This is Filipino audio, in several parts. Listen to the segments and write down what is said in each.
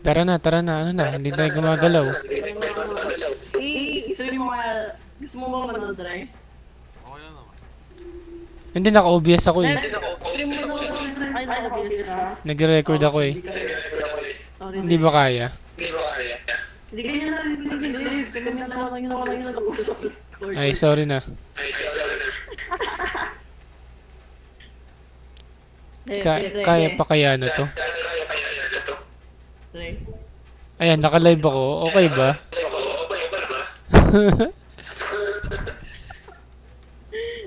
Tara na, ano na, hindi tayo gumagalaw. I-stream mo kaya. Gusto mo ba manood, Dre? Okay lang naman. Hindi, naka-OBS ako eh. Stream mo naman. Ay, naka-OBS ka? Nag-record ako eh. Sorry, Hindi ba kaya? Hindi kanya narinig. Kami na lang yung nag-usap sa Discord. Ay, sorry na. Kaya pa kaya na to? Dre. Ayan, naka-live ako. Okay ba?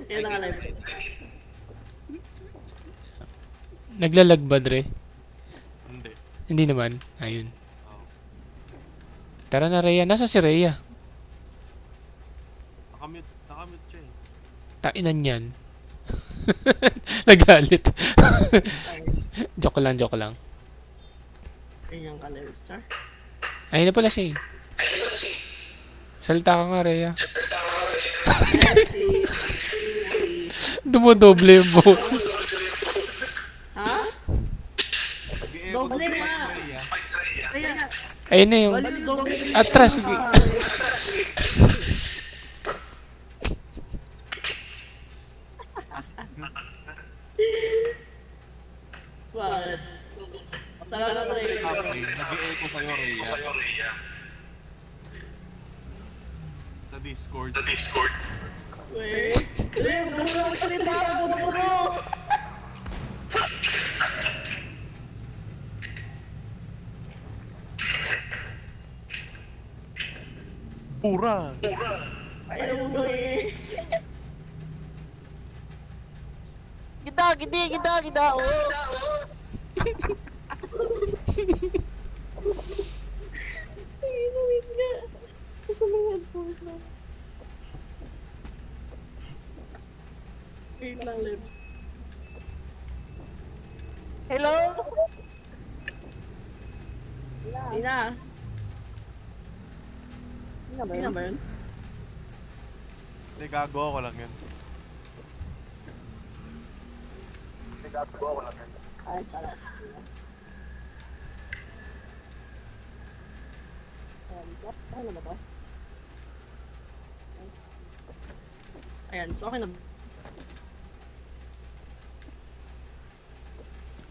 Ayan, naka-live. Naglalag ba, Dre? Hindi. Hindi naman. Ayun. Oh. Tara na, Rhea. Nasa si Rhea? Nakamute siya eh. Tainan yan. Nagalit. Joke lang, joke lang. Ayan yung ka-live, sir. Ayun na pala siya eh. Salita ka nga, Rhea. Dumodoble yung buhok. Ha? Doble nga. Ayan. Ayun na yung... Atras. What? Talaga Dre. Kasi, nag-i-echo sa'yo, Rhea. Sa Discord. Wait. Dre, gawin mo sa salita. Gawin mo. Pura! Ayaw mo eh. Gida, oh. Ay, wait nga. Gusto mo yung headphones na. Wait lang, lips. Hello? Tina. Tina ba yun? Hindi, gagawa ko lang yun. Ay, pala. Ano ba to? Ayan, so okay na.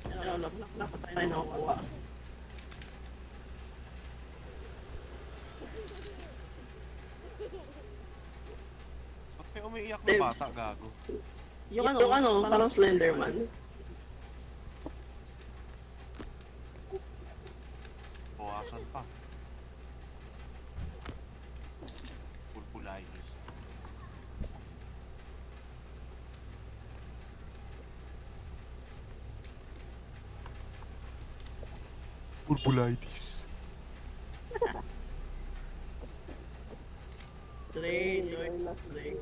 Ayan, napatay na nakukuha. Ba't may umiiyak na bata, gago? Yung ano, parang Slenderman. Bawasan pa. Pulpulitis. Pulpulitis. Dre, enjoy. Dre.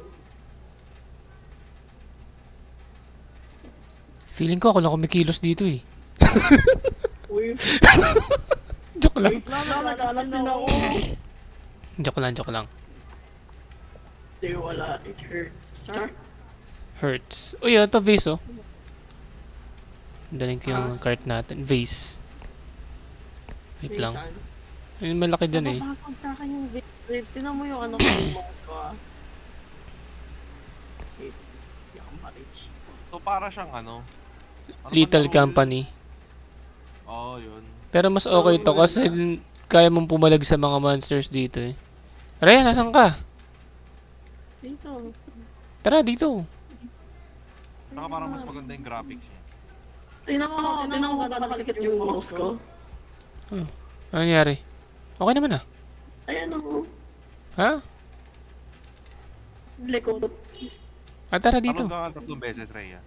Feeling ko ako lang kumikilos dito eh. Uy, Joke lang. wait lang, nagkalat din ako. Joke lang. Di wala, it hurts. Char? Hurts. Uy, ito vase oh. Daling ko yung cart natin. Vase. Wait lang. Ayun, malaki dun eh. Nababasag sa akin yung vapes. Tinan mo yung ano ko yung mouse ko ah. Wait, hindi ako ma-reach. So, para siyang ano? Little company. Oo, yun. Pero mas okay to kasi kaya mong pumalag sa mga monsters dito eh. Rhea, nasan ka? Dito. Tara, dito. Saka parang mas maganda yung graphics niya. Tingnan mo gano'n nakalikit yung mouse ko. Ano nangyari? Okay naman ah. Ayan o. Ha? Likod. Tara dito. Tanong ka nga 3 beses, Rhea.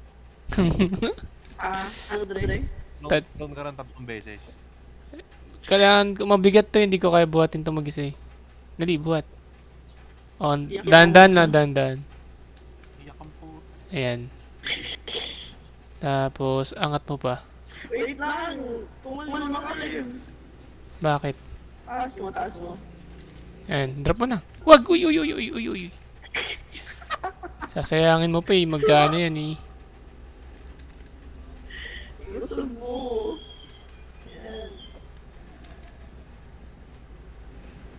Ano Dre? Tanong ka rin 3 beses. Kailangan mabigat to, hindi ko kaya buhatin to mag-isa eh. Dali, buhat. On, dandan na, dandan. Iyak ang puto. Ayan. Tapos, angat mo pa. Wait lang! Kumalma ka, Lives! Bakit? Taas mo. Ayan, drop mo na. Wag! Uy, uy, uy, uy, uy, uy. Sasayangin mo pa eh, magkano yan eh. Iusog mo. Yan.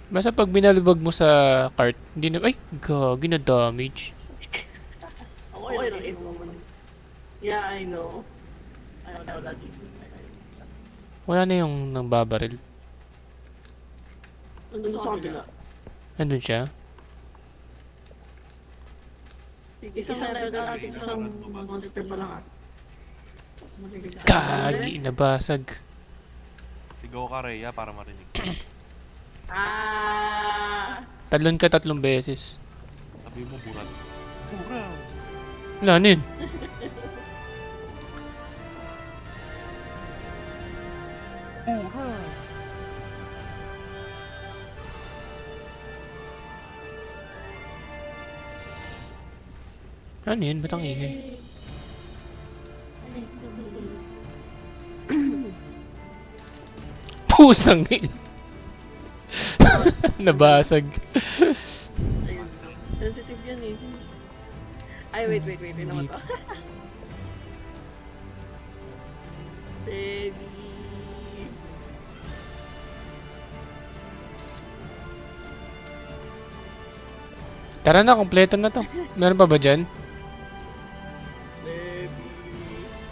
Basta pag binalubag mo sa cart, hindi na, ay, gagi na damage. Okay lang, ito naman. Yeah, I know. Ayaw daw lagi. Wala na yung nangbabaril. Nandun sa kabila. Nandun siya. Isang level at isang monster pa lang. Gagi, nabasag. Sigaw ka, Rhea, para marinig. Ah! Talon ka 3 beses. Sabi mo, burat. Burat! Wala na yun. Burat! Ano yun? Ba't ang ingay? Pusang yun. Nabasag. Ayun. Sensitive yan eh. Ay, wait. Wait naman to. Baby. Tara na, kompleto na to. Meron pa ba dyan? Baby.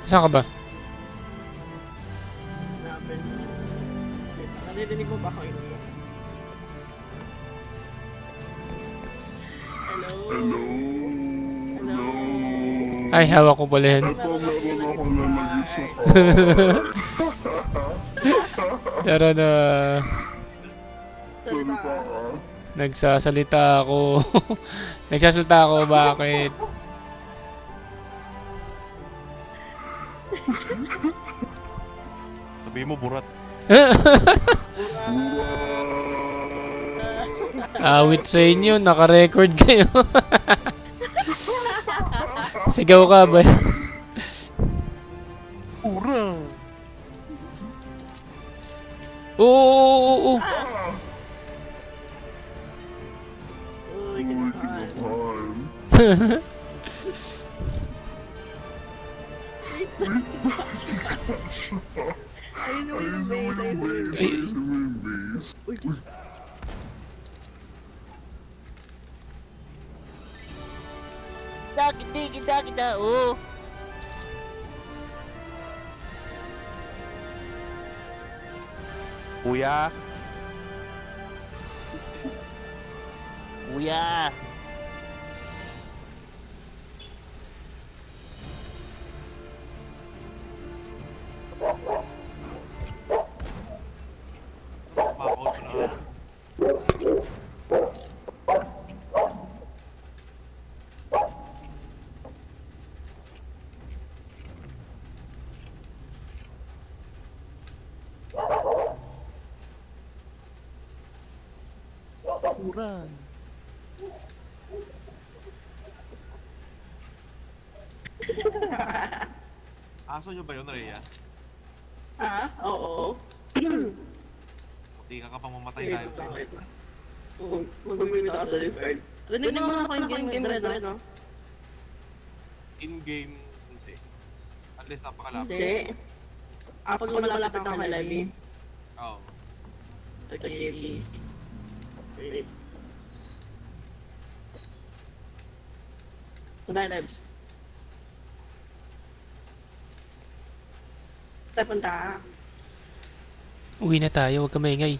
Saan ka ba? Hanapin. Wait, narinig mo ba ako yun? Hello? Hello? Ay, hawak ko pala yan. Tara na. Salita ka. Nagsasalita ako. Nagsasalita ako, bakit? Sabi mo, burat. Awit sa inyo, naka-record kayo. Sigaw ka ba? Burat! Oo. Uy, kinakahan. Ayun yung base, ayun yung base. Uy, Kita, oh. Kuya! Kuya. Makakout na. Burat! Aso nyo ba yun, Rhea? ah? Oo. Hindi ka pang mamatay tayo. Mag-wait ako sa Discord. Rinig mo naman ako yung game red, no? In-game, hindi. At least napakalapit. Hindi. Pag lumalapit ako kay Livey. Oo. Okay. Wait. Tunay, Lebs. Saan punta? Uwi na tayo, huwag ka maingay.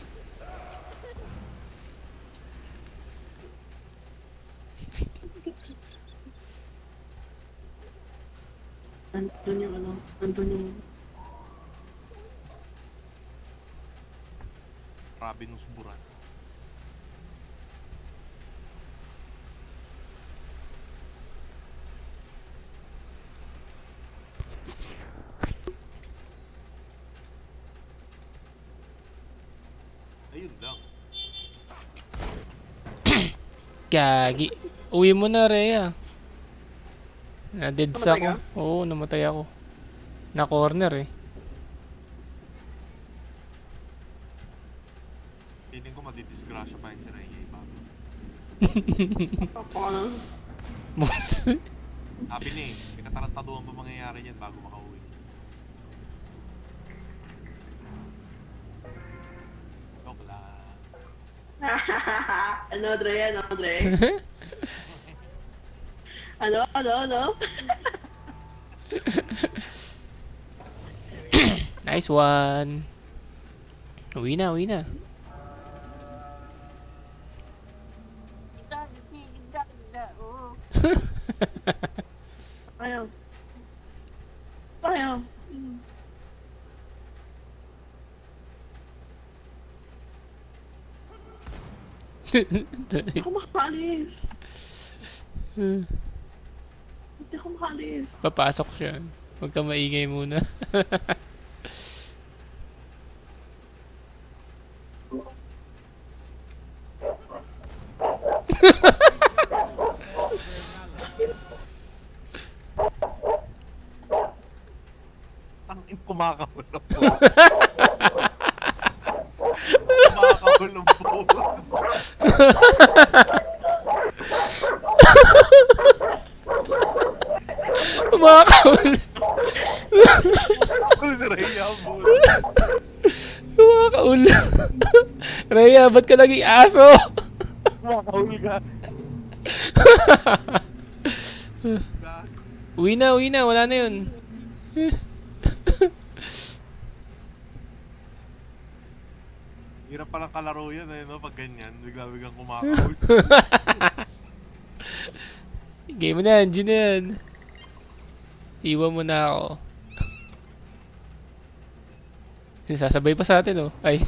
Nandun yung ano, nandun yung... Ravenous burat. Ayun lang. Gagi. Uwi mo na, Rhea. Na-deads Namatay ako. Oo, namatay ako. Na-corner eh. Feeling ko madidisgrasya pa yun si Rhea bago. Ako ano? Sabi niya eh, pinatarantaduhan pa mangyayari yan bago makauwi. Joke lang. Ano, Dre? Ano, Dre? Ano? Nice one. Uwi na, uwi na. Ayaw. Ayaw. Hindi ako makaalis. Hindi ako makaalis. Papasok siya. Huwag ka maingay muna. Tangin kumakahulog po. Kumakahulog po. Kumakahul. Kung si Rhea po. Kumakahul. Rhea, ba't ka naging aso? Kumakahul ka. Uwi na. Wala na yun. Hirap palang kalaro yan no? Pag ganyan, bigla-biglang kumakahul. Game mo na, G na yan. Iwan mo na ako. Sasabay pa sa atin, oh. Ay.